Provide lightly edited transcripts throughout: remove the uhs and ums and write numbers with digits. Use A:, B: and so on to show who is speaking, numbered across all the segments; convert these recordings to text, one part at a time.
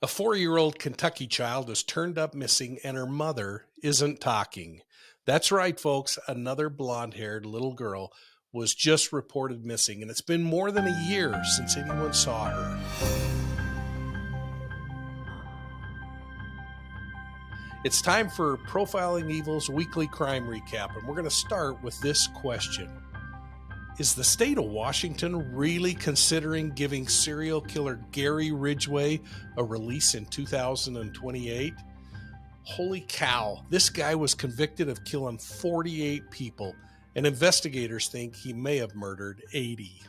A: A 4-year-old Kentucky child is turned up missing and her mother isn't talking. That's right, folks. Another blonde haired little girl was just reported missing, and it's been more than a year since anyone saw her. It's time for Profiling Evil's weekly crime recap, and we're going to start with this question. Is the state of Washington really considering giving serial killer Gary Ridgway a release in 2028? Holy cow, this guy was convicted of killing 48 people, and investigators think he may have murdered 80.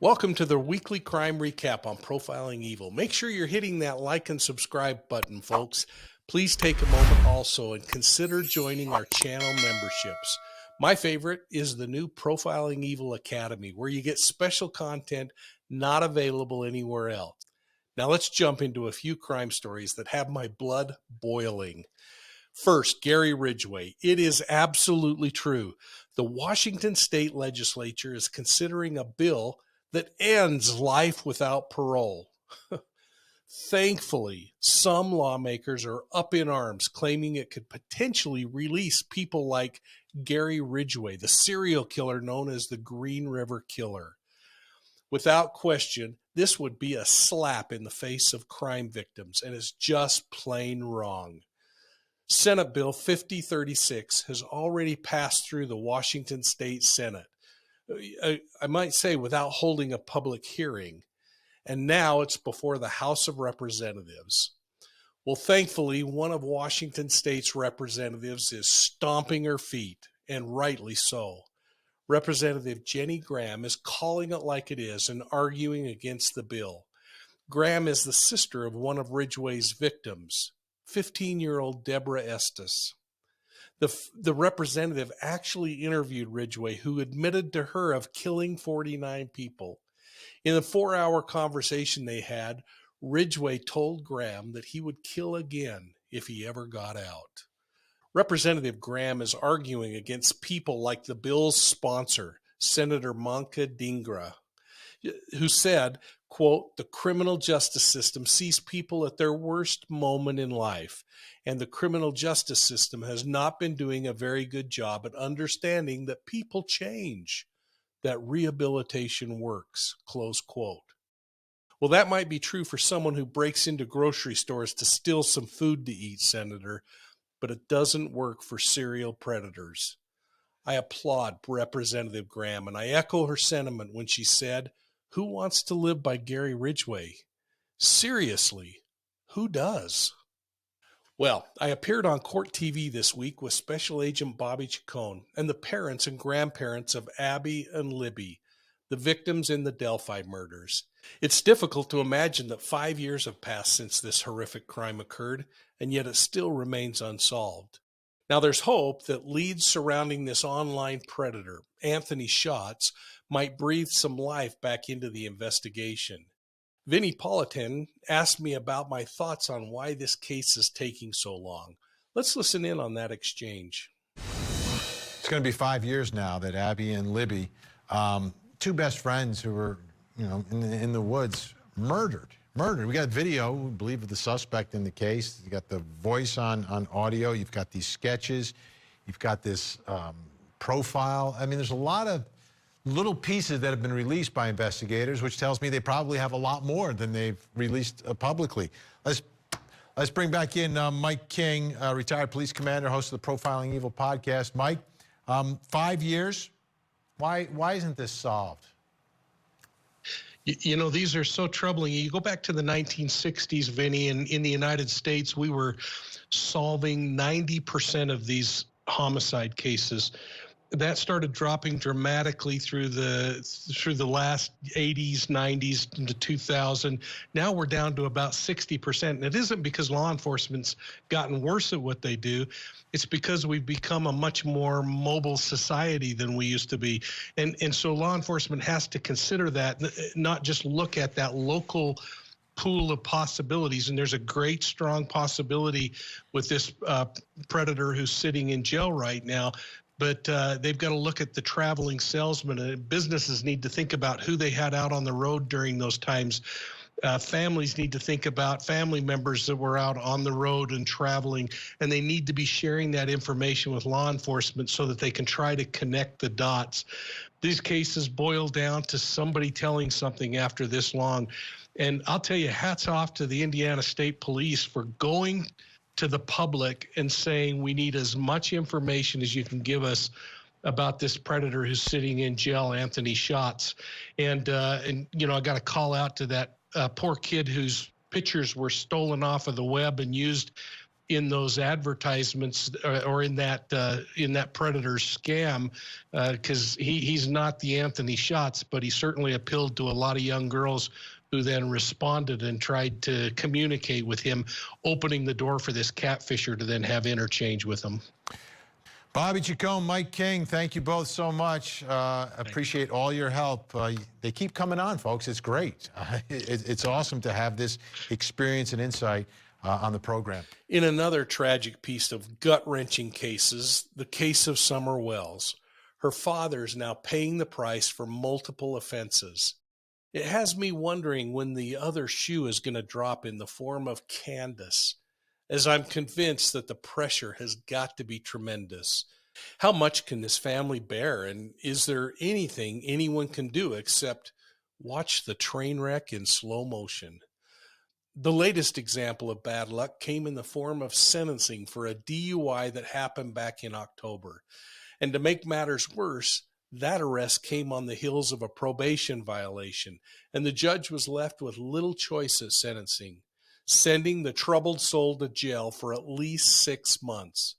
A: Welcome to the weekly crime recap on Profiling Evil. Make sure you're hitting that like and subscribe button, folks. Please take a moment also and consider joining our channel memberships. My favorite is the new Profiling Evil Academy, where you get special content not available anywhere else. Now let's jump into a few crime stories that have my blood boiling. First, Gary Ridgway. It is absolutely true. The Washington State Legislature is considering a bill that ends life without parole. Thankfully, some lawmakers are up in arms, claiming it could potentially release people like Gary Ridgway, the serial killer known as the Green River Killer. Without question, this would be a slap in the face of crime victims and is just plain wrong. Senate Bill 5036 has already passed through the Washington State Senate. I might say without holding a public hearing. And now it's before the House of Representatives. Well, thankfully, one of Washington State's representatives is stomping her feet, and rightly so. Representative Jenny Graham is calling it like it is and arguing against the bill. Graham is the sister of one of Ridgway's victims, 15-year-old Deborah Estes. The representative actually interviewed Ridgway, who admitted to her of killing 49 people. In the 4-hour conversation they had, Ridgway told Graham that he would kill again if he ever got out. Representative Graham is arguing against people like the bill's sponsor, Senator Manka Dhingra, who said, quote, "The criminal justice system sees people at their worst moment in life, and the criminal justice system has not been doing a very good job at understanding that people change, that rehabilitation works," close quote. Well, that might be true for someone who breaks into grocery stores to steal some food to eat, Senator, but it doesn't work for serial predators. I applaud Representative Graham, and I echo her sentiment when she said, "Who wants to live by Gary Ridgway? Seriously, who does?" Well, I appeared on Court TV this week with Special Agent Bobby Chacon and the parents and grandparents of Abby and Libby, the victims in the Delphi murders. It's difficult to imagine that 5 years have passed since this horrific crime occurred, and yet it still remains unsolved. Now, there's hope that leads surrounding this online predator, Anthony Schatz, might breathe some life back into the investigation. Vinnie Politan asked me about my thoughts on why this case is taking so long. Let's listen in on that exchange.
B: It's going to be 5 years now that Abby and Libby, two best friends who were, in the woods, murdered. We got video, we believe, of the suspect in the case. You got the voice on audio. You've got these sketches. You've got this profile. I mean, there's a lot of little pieces that have been released by investigators, which tells me they probably have a lot more than they've released publicly. Let's bring back in Mike King, retired police commander, host of the Profiling Evil podcast. Mike, 5 years. Why isn't this solved?
C: These are so troubling. You go back to the 1960s, Vinny, and in the United States, we were solving 90% of these homicide cases. That started dropping dramatically through the last 80s, 90s into 2000. Now we're down to about 60%. And it isn't because law enforcement's gotten worse at what they do. It's because we've become a much more mobile society than we used to be. And so law enforcement has to consider that, not just look at that local pool of possibilities. And there's a great, strong possibility with this predator who's sitting in jail right now. But they've got to look at the traveling salesman, and businesses need to think about who they had out on the road during those times. Families need to think about family members that were out on the road and traveling, and they need to be sharing that information with law enforcement so that they can try to connect the dots. These cases boil down to somebody telling something after this long. And I'll tell you, hats off to the Indiana State Police for going to the public and saying, we need as much information as you can give us about this predator who's sitting in jail, Anthony Schatz. And you know, I got to call out to that poor kid whose pictures were stolen off of the web and used in those advertisements or in that predator scam, because he's not the Anthony Schatz, but he certainly appealed to a lot of young girls who then responded and tried to communicate with him, opening the door for this catfisher to then have interchange with him.
B: Bobby Chacon, Mike King, thank you both so much. Appreciate all your help. They keep coming on, folks. It's great. It's awesome to have this experience and insight on the program.
A: In another tragic piece of gut-wrenching cases, the case of Summer Wells. Her father is now paying the price for multiple offenses. It has me wondering when the other shoe is going to drop in the form of Candace, as I'm convinced that the pressure has got to be tremendous. How much can this family bear, and is there anything anyone can do except watch the train wreck in slow motion? The latest example of bad luck came in the form of sentencing for a DUI that happened back in October. And to make matters worse, that arrest came on the heels of a probation violation, and the judge was left with little choice at sentencing, sending the troubled soul to jail for at least 6 months.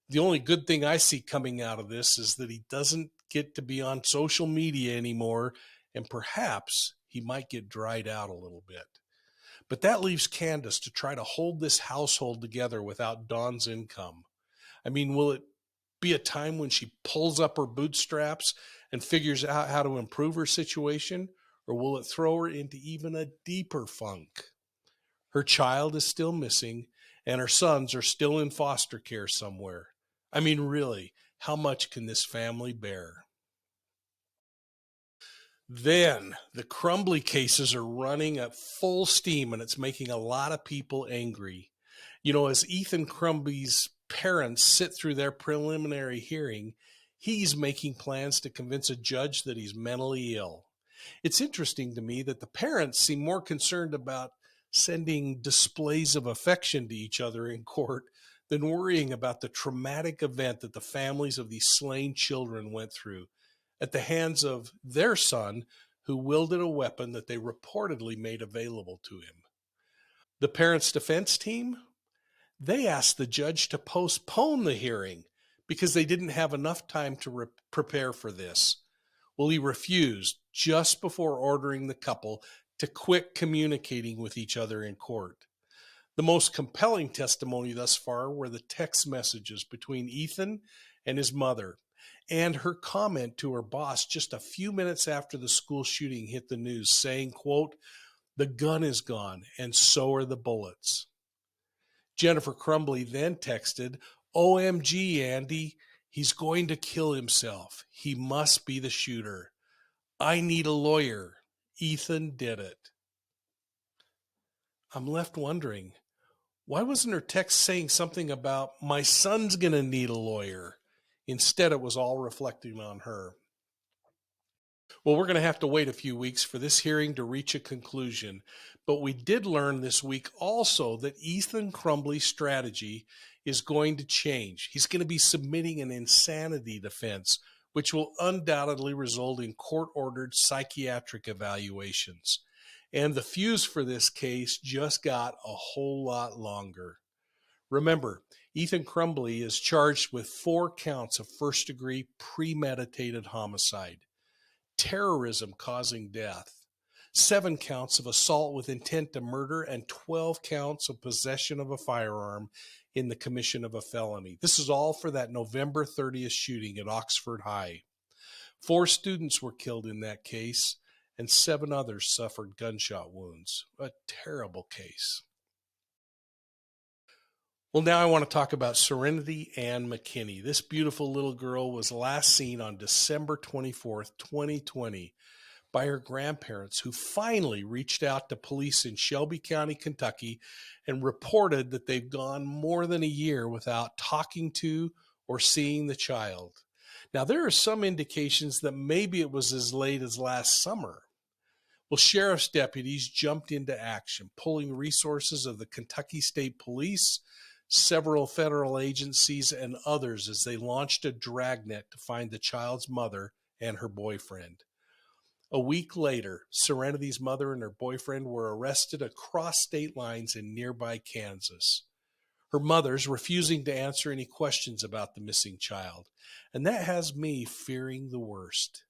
A: The only good thing I see coming out of this is that he doesn't get to be on social media anymore, and perhaps he might get dried out a little bit. But that leaves Candace to try to hold this household together without Dawn's income. I mean, will it be a time when she pulls up her bootstraps and figures out how to improve her situation, or will it throw her into even a deeper funk? Her child is still missing, and her sons are still in foster care somewhere. I mean, really, how much can this family bear? Then the Crumbley cases are running at full steam, and it's making a lot of people angry. You know, as Ethan Crumbley's parents sit through their preliminary hearing, he's making plans to convince a judge that he's mentally ill. It's interesting to me that the parents seem more concerned about sending displays of affection to each other in court than worrying about the traumatic event that the families of these slain children went through at the hands of their son, who wielded a weapon that they reportedly made available to him. The parents' defense team, they asked the judge to postpone the hearing because they didn't have enough time to prepare for this. Well, he refused just before ordering the couple to quit communicating with each other in court. The most compelling testimony thus far were the text messages between Ethan and his mother, and her comment to her boss just a few minutes after the school shooting hit the news, saying, quote, "The gun is gone, and so are the bullets." Jennifer Crumbley then texted, "OMG, Andy, he's going to kill himself. He must be the shooter. I need a lawyer. Ethan did it." I'm left wondering, why wasn't her text saying something about, "My son's going to need a lawyer"? Instead, it was all reflecting on her. Well, we're going to have to wait a few weeks for this hearing to reach a conclusion, but we did learn this week also that Ethan Crumbley's strategy is going to change. He's going to be submitting an insanity defense, which will undoubtedly result in court-ordered psychiatric evaluations. And the fuse for this case just got a whole lot longer. Remember, Ethan Crumbley is charged with 4 counts of first-degree premeditated homicide, terrorism causing death, 7 counts of assault with intent to murder, and 12 counts of possession of a firearm in the commission of a felony. This is all for that November 30th shooting at Oxford High. 4 students were killed in that case, and 7 others suffered gunshot wounds. A terrible case. Well, now I want to talk about Serenity McKinney. This beautiful little girl was last seen on December 24th, 2020 by her grandparents, who finally reached out to police in Shelby County, Kentucky, and reported that they've gone more than a year without talking to or seeing the child. Now, there are some indications that maybe it was as late as last summer. Well, sheriff's deputies jumped into action, pulling resources of the Kentucky State Police, several federal agencies, and others as they launched a dragnet to find the child's mother and her boyfriend. A week later, Serenity's mother and her boyfriend were arrested across state lines in nearby Kansas. Her mother's refusing to answer any questions about the missing child, and that has me fearing the worst.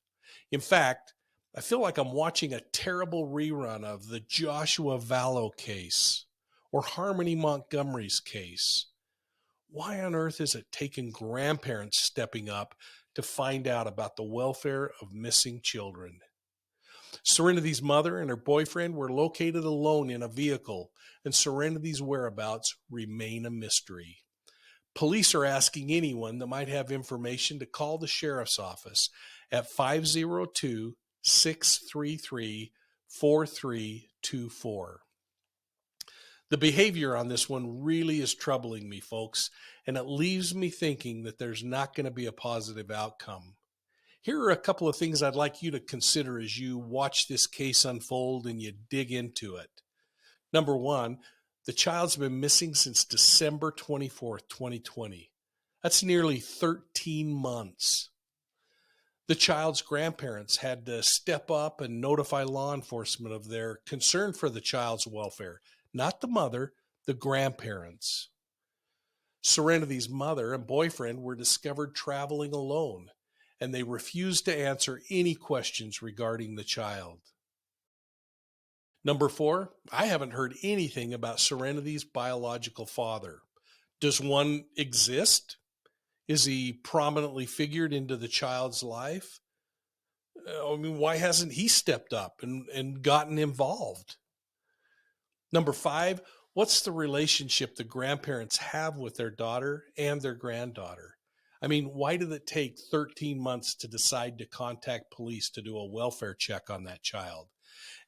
A: In fact, I feel like I'm watching a terrible rerun of the Joshua V.O.L.O case or Harmony Montgomery's case. Why on earth is it taking grandparents stepping up to find out about the welfare of missing children? Serenity's mother and her boyfriend were located alone in a vehicle, and Serenity's whereabouts remain a mystery. Police are asking anyone that might have information to call the sheriff's office at 502-633-4324. The behavior on this one really is troubling me, folks, and it leaves me thinking that there's not going to be a positive outcome. Here are a couple of things I'd like you to consider as you watch this case unfold and you dig into it. Number one, the child's been missing since December 24th, 2020. That's nearly 13 months. The child's grandparents had to step up and notify law enforcement of their concern for the child's welfare, not the mother, the grandparents. Serenity's mother and boyfriend were discovered traveling alone, and they refused to answer any questions regarding the child. Number four, I haven't heard anything about Serenity's biological father. Does one exist? Is he prominently figured into the child's life? Why hasn't he stepped up and gotten involved? Number five, what's the relationship the grandparents have with their daughter and their granddaughter? Why did it take 13 months to decide to contact police to do a welfare check on that child?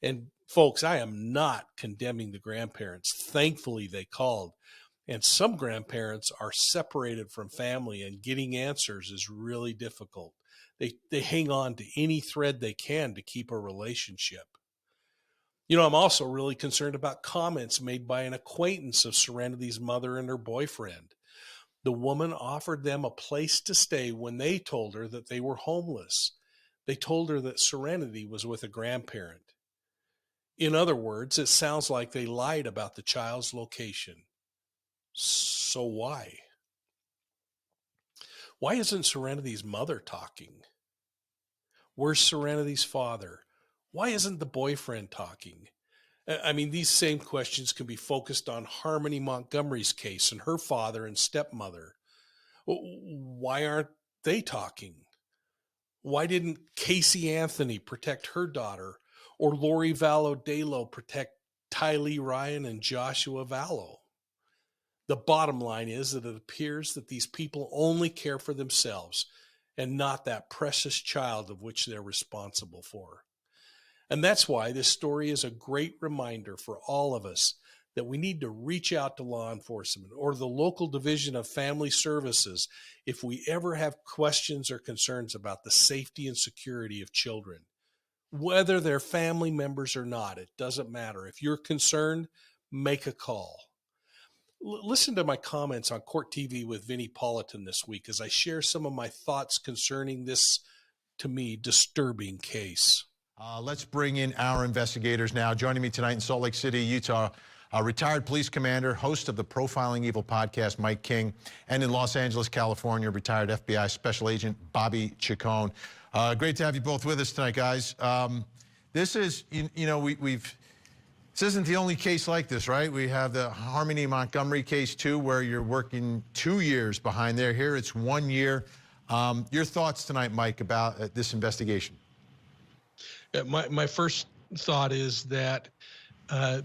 A: And folks, I am not condemning the grandparents. Thankfully, they called. And some grandparents are separated from family, and getting answers is really difficult. They hang on to any thread they can to keep a relationship. I'm also really concerned about comments made by an acquaintance of Serenity's mother and her boyfriend. The woman offered them a place to stay when they told her that they were homeless. They told her that Serenity was with a grandparent. In other words, it sounds like they lied about the child's location. So why? Why isn't Serenity's mother talking? Where's Serenity's father? Why isn't the boyfriend talking? These same questions can be focused on Harmony Montgomery's case and her father and stepmother. Why aren't they talking? Why didn't Casey Anthony protect her daughter, or Lori Vallow-Dalo protect Tylee Ryan and Joshua V.O.L.O? The bottom line is that it appears that these people only care for themselves and not that precious child of which they're responsible for. And that's why this story is a great reminder for all of us that we need to reach out to law enforcement or the local division of family services if we ever have questions or concerns about the safety and security of children. Whether they're family members or not, it doesn't matter. If you're concerned, make a call. Listen to my comments on Court TV with Vinnie Politan this week as I share some of my thoughts concerning this, to me, disturbing case.
B: Let's bring in our investigators now. Joining me tonight in Salt Lake City, Utah, retired police commander, host of the Profiling Evil podcast, Mike King, and in Los Angeles, California, retired FBI Special Agent Bobby Chacon. Great to have you both with us tonight, guys. This is, this isn't the only case like this, right? We have the Harmony Montgomery case, too, where you're working 2 years behind there. Here it's 1 year. Your thoughts tonight, Mike, about this investigation?
C: My first thought is that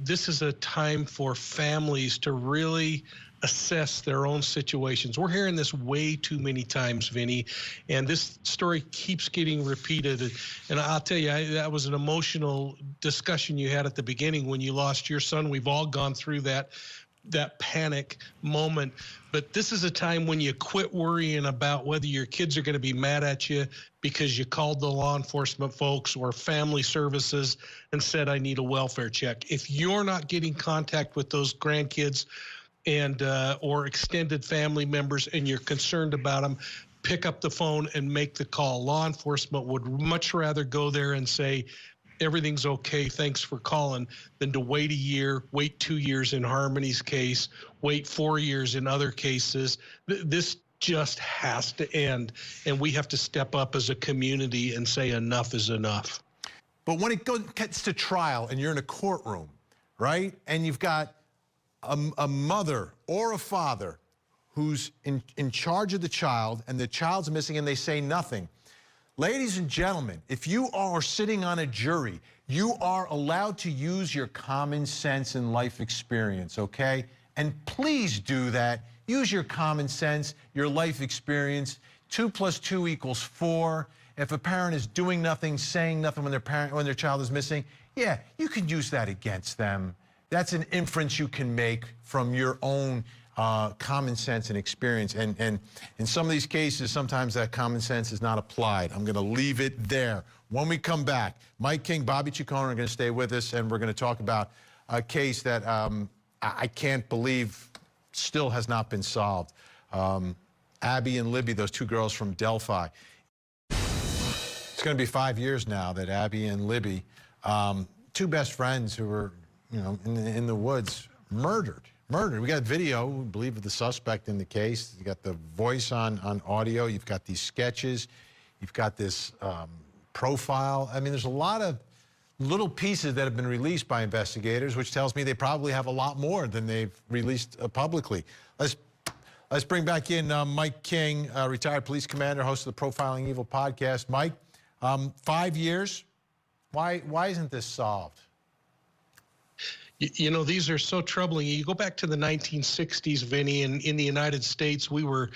C: This is a time for families to really assess their own situations. We're hearing this way too many times, Vinny, and this story keeps getting repeated. And I'll tell you, that was an emotional discussion you had at the beginning when you lost your son. We've all gone through that panic moment. But this is a time when you quit worrying about whether your kids are going to be mad at you because you called the law enforcement folks or family services and said, I need a welfare check. If you're not getting contact with those grandkids and or extended family members and you're concerned about them, pick up the phone and make the call. Law enforcement would much rather go there and say, everything's okay, thanks for calling, than to wait a year, wait 2 years in Harmony's case, wait 4 years in other cases. This just has to end, and we have to step up as a community and say enough is enough.
B: But when it gets to trial and you're in a courtroom, right, and you've got a mother or a father who's in charge of the child and the child's missing and they say nothing. Ladies and gentlemen, if you are sitting on a jury, you are allowed to use your common sense and life experience, okay? And please do that. Use your common sense, your life experience. 2 + 2 = 4. If a parent is doing nothing, saying nothing when their child is missing, yeah, you can use that against them. That's an inference you can make from your own common sense and experience. And in some of these cases, sometimes that common sense is not applied. I'm going to leave it there. When we come back, Mike King, Bobby Ciccone are going to stay with us, and we're going to talk about a case that I can't believe still has not been solved. Abby and Libby, those 2 girls from Delphi. It's going to be 5 years now that Abby and Libby, 2 best friends who were, in the woods, murdered. We got video, we believe, of the suspect in the case. You got the voice on audio. You've got these sketches. You've got this profile. I mean, there's a lot of little pieces that have been released by investigators, which tells me they probably have a lot more than they've released publicly. Let's bring back in Mike King, retired police commander, host of the Profiling Evil podcast. Mike, 5 years. Why isn't this solved?
C: These are so troubling. You go back to the 1960s, Vinny, and in the United States, we were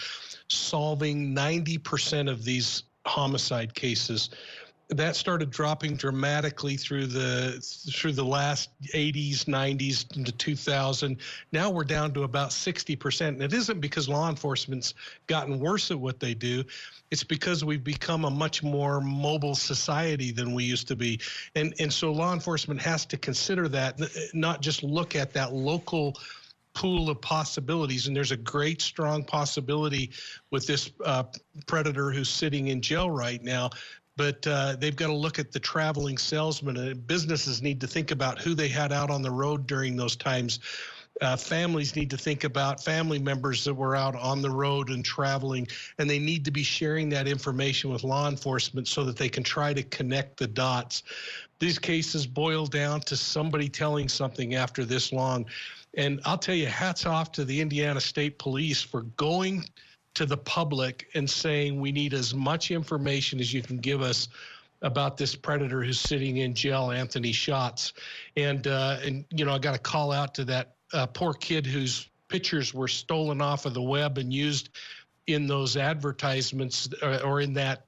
C: solving 90% of these homicide cases. That started dropping dramatically through the last 80s, 90s into 2000. Now we're down to about 60%. And it isn't because law enforcement's gotten worse at what they do. It's because we've become a much more mobile society than we used to be. And so law enforcement has to consider that, not just look at that local pool of possibilities. And there's a great, strong possibility with this predator who's sitting in jail right now. But they've got to look at the traveling salesman, and businesses need to think about who they had out on the road during those times. Families need to think about family members that were out on the road and traveling, and they need to be sharing that information with law enforcement so that they can try to connect the dots. These cases boil down to somebody telling something after this long. And I'll tell you, hats off to the Indiana State Police for going to the public and saying we need as much information as you can give us about this predator who's sitting in jail, Anthony Schatz. And I got to call out to that poor kid whose pictures were stolen off of the web and used in those advertisements or in that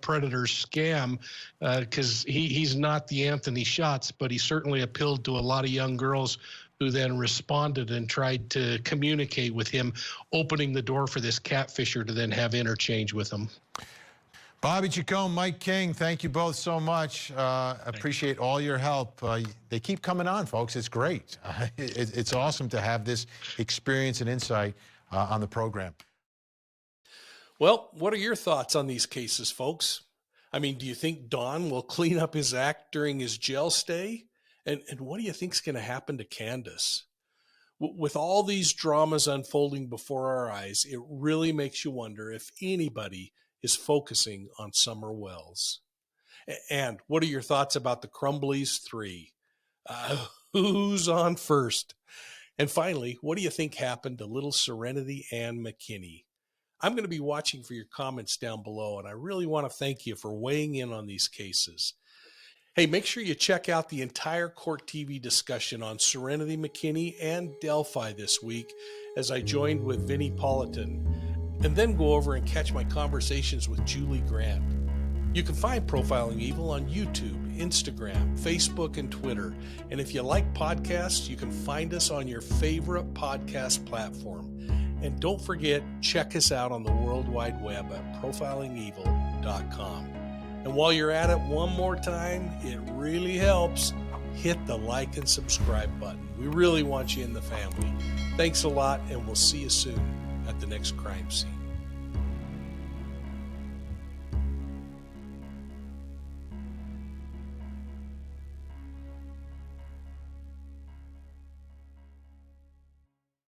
C: predator scam, because he's not the Anthony Schatz, but he certainly appealed to a lot of young girls who then responded and tried to communicate with him, opening the door for this catfisher to then have interchange with him.
B: Bobby Ciccone, Mike King, thank you both so much. Appreciate all your help. They keep coming on, folks. It's great. It's awesome to have this experience and insight on the program.
A: Well, what are your thoughts on these cases, folks? I mean, do you think Don will clean up his act during his jail stay? And what do you think's going to happen to Candace? With all these dramas unfolding before our eyes, it really makes you wonder if anybody is focusing on Summer Wells. And what are your thoughts about the Crumbleys 3? Who's on first? And finally, what do you think happened to little Serenity McKinney? I'm going to be watching for your comments down below, and I really want to thank you for weighing in on these cases. Hey, make sure you check out the entire Court TV discussion on Serenity McKinney and Delphi this week as I joined with Vinnie Politan, and then go over and catch my conversations with Julie Grant. You can find Profiling Evil on YouTube, Instagram, Facebook, and Twitter. And if you like podcasts, you can find us on your favorite podcast platform. And don't forget, check us out on the World Wide Web at profilingevil.com. And while you're at it, one more time, it really helps, hit the like and subscribe button. We really want you in the family. Thanks a lot, and we'll see you soon at the next crime scene.